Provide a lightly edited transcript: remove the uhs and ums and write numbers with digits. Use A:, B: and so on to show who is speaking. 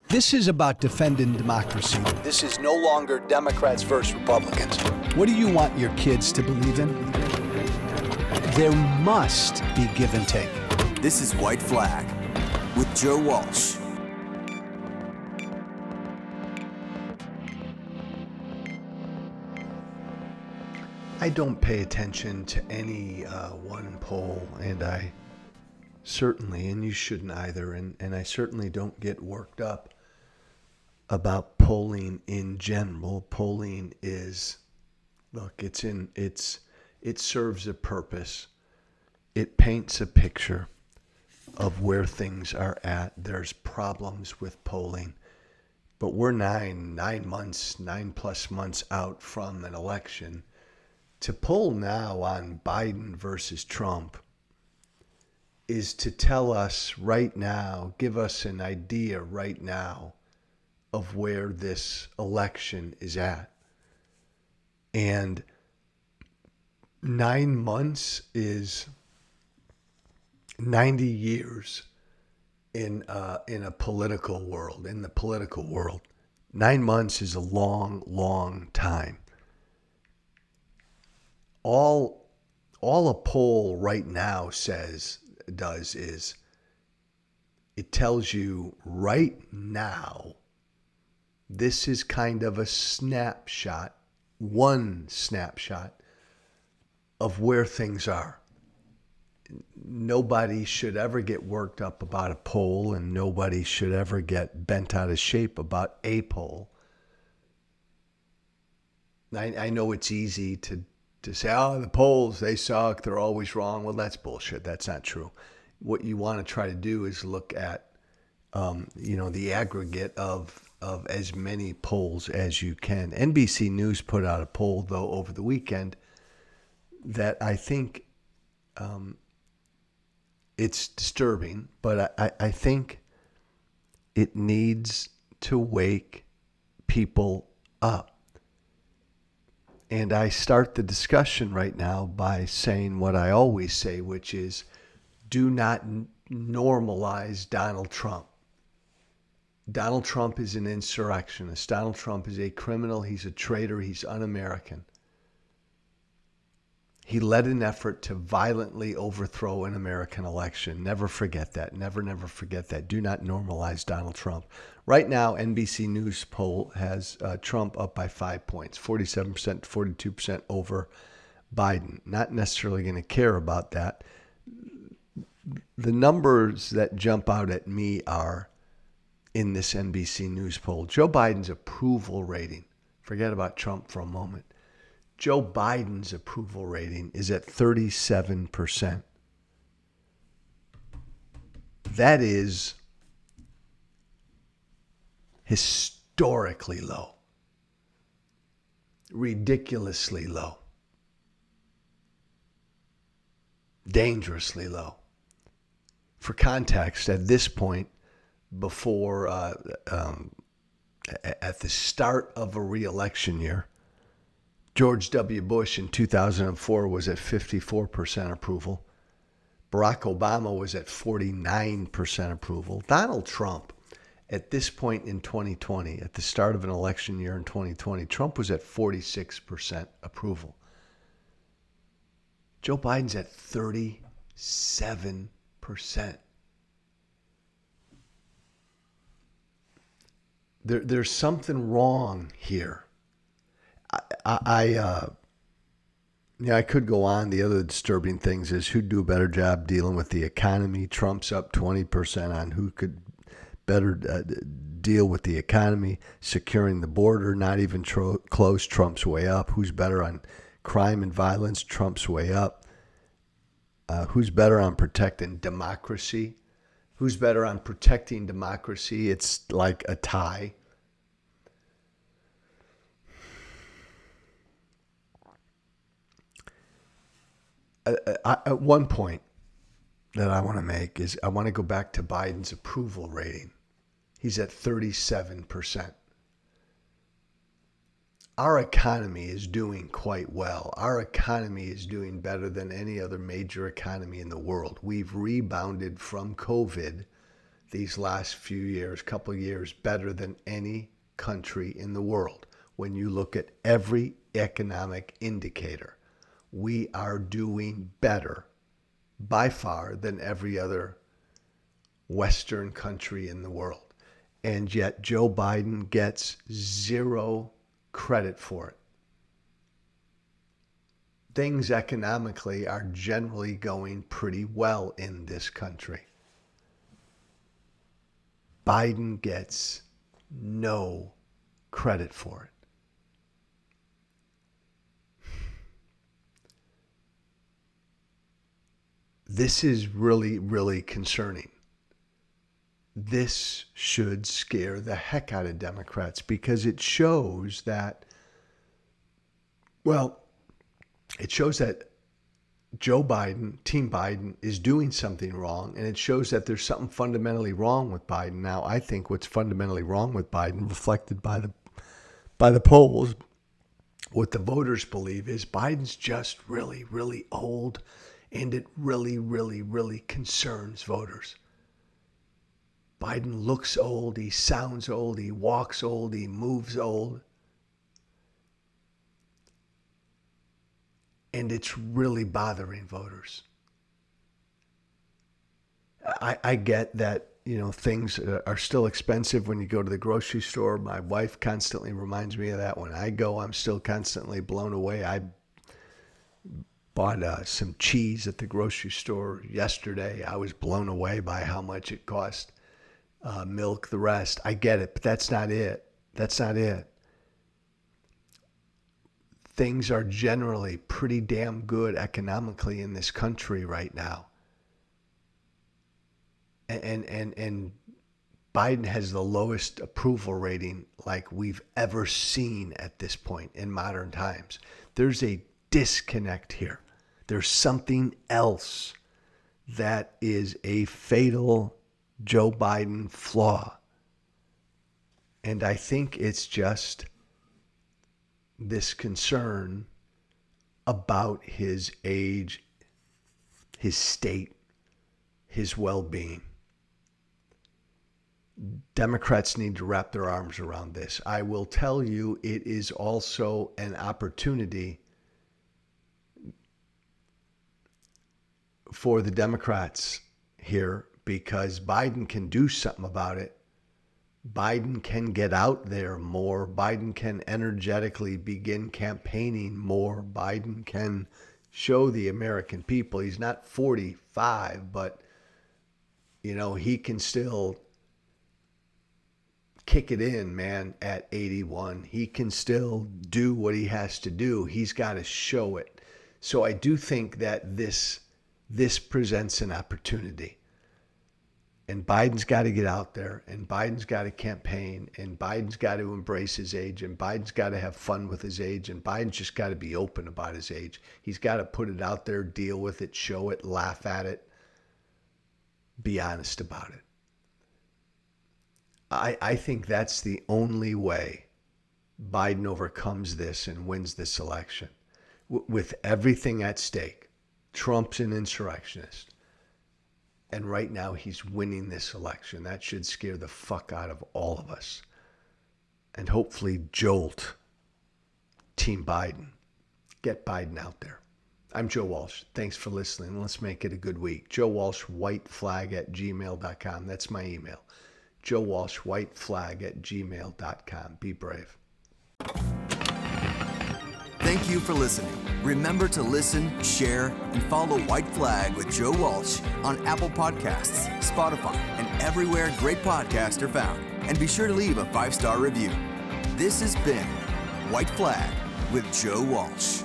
A: This is about defending democracy. This is no longer Democrats versus Republicans. What do you want your kids to believe in? There must be give and take.
B: This is White Flag with Joe Walsh.
C: I don't pay attention to any one poll, and I certainly, and you shouldn't either, and I certainly don't get worked up about polling in general. Polling is, look, it serves a purpose. It paints a picture of where things are at. There's problems with polling, but we're 9+ months out from an election. To poll now on Biden versus Trump is to tell us right now, give us an idea right now of where this election is at. And 9 months is 90 years in a political world, in the political world. 9 months is a long, long time. All a poll right now does is it tells you right now, this is kind of a snapshot, one snapshot of where things are. Nobody should ever get worked up about a poll, and nobody should ever get bent out of shape about a poll. I know it's easy to say, oh, the polls, they suck, they're always wrong. Well, that's bullshit. That's not true. What you want to try to do is look at, the aggregate of as many polls as you can. NBC News put out a poll, though, over the weekend that I think it's disturbing, but I think it needs to wake people up. And I start the discussion right now by saying what I always say, which is do not normalize Donald Trump. Donald Trump is an insurrectionist. Donald Trump is a criminal. He's a traitor. He's un-American. He led an effort to violently overthrow an American election. Never forget that. Never forget that. Do not normalize Donald Trump. Right now, NBC News poll has Trump up by 5 points, 47% to 42% over Biden. Not necessarily going to care about that. The numbers that jump out at me are in this NBC News poll. Joe Biden's approval rating, forget about Trump for a moment. Joe Biden's approval rating is at 37%. That is historically low, ridiculously low, dangerously low. For context, at this point, before at the start of a re-election year, George W. Bush in 2004 was at 54% approval. Barack Obama was at 49% approval. Donald Trump, at this point in 2020, at the start of an election year in 2020, Trump was at 46% approval. Joe Biden's at 37%. There's something wrong here. I could go on. The other disturbing things is who'd do a better job dealing with the economy. Trump's up 20% on who could better deal with the economy, securing the border, not even close. Trump's way up. Who's better on crime and violence? Trump's way up. Who's better on protecting democracy? Who's better on protecting democracy? It's like a tie. One point that I want to make is I want to go back to Biden's approval rating. He's at 37%. Our economy is doing quite well. Our economy is doing better than any other major economy in the world. We've rebounded from COVID these last few years, couple years, better than any country in the world. When you look at every economic indicator, we are doing better by far than every other Western country in the world. And yet Joe Biden gets zero credit for it. Things economically are generally going pretty well in this country. Biden gets no credit for it. This is really, really concerning. This should scare the heck out of Democrats because it shows that, it shows that Joe Biden, Team Biden, is doing something wrong, and it shows that there's something fundamentally wrong with Biden. Now, I think what's fundamentally wrong with Biden, reflected by the polls, what the voters believe is Biden's just really, really old, and it really, really, really concerns voters. Biden looks old, he sounds old, he walks old, he moves old. And it's really bothering voters. I get that, things are still expensive when you go to the grocery store. My wife constantly reminds me of that. When I go, I'm still constantly blown away. I bought some cheese at the grocery store yesterday. I was blown away by how much it cost. Milk, the rest. I get it, but that's not it. That's not it. Things are generally pretty damn good economically in this country right now. And Biden has the lowest approval rating like we've ever seen at this point in modern times. There's a disconnect here. There's something else that is a fatal Joe Biden flaw. And I think it's just this concern about his age, his state, his well-being. Democrats need to wrap their arms around this. I will tell you, it is also an opportunity for the Democrats here because Biden can do something about it. Biden can get out there more. Biden can energetically begin campaigning more. Biden can show the American people he's not 45, but, he can still kick it in, man, at 81. He can still do what he has to do. He's got to show it. So I do think that this presents an opportunity. And Biden's got to get out there, and Biden's got to campaign, and Biden's got to embrace his age, and Biden's got to have fun with his age, and Biden's just got to be open about his age. He's got to put it out there, deal with it, show it, laugh at it, be honest about it. I think that's the only way Biden overcomes this and wins this election. With everything at stake, Trump's an insurrectionist. And right now he's winning this election. That should scare the fuck out of all of us. And hopefully jolt Team Biden. Get Biden out there. I'm Joe Walsh. Thanks for listening. Let's make it a good week. Joe Walsh, whiteflag@gmail.com. That's my email. Joe Walsh, whiteflag@gmail.com. Be brave.
B: Thank you for listening. Remember to listen, share, and follow White Flag with Joe Walsh on Apple Podcasts, Spotify, and everywhere great podcasts are found. And be sure to leave a 5-star review. This has been White Flag with Joe Walsh.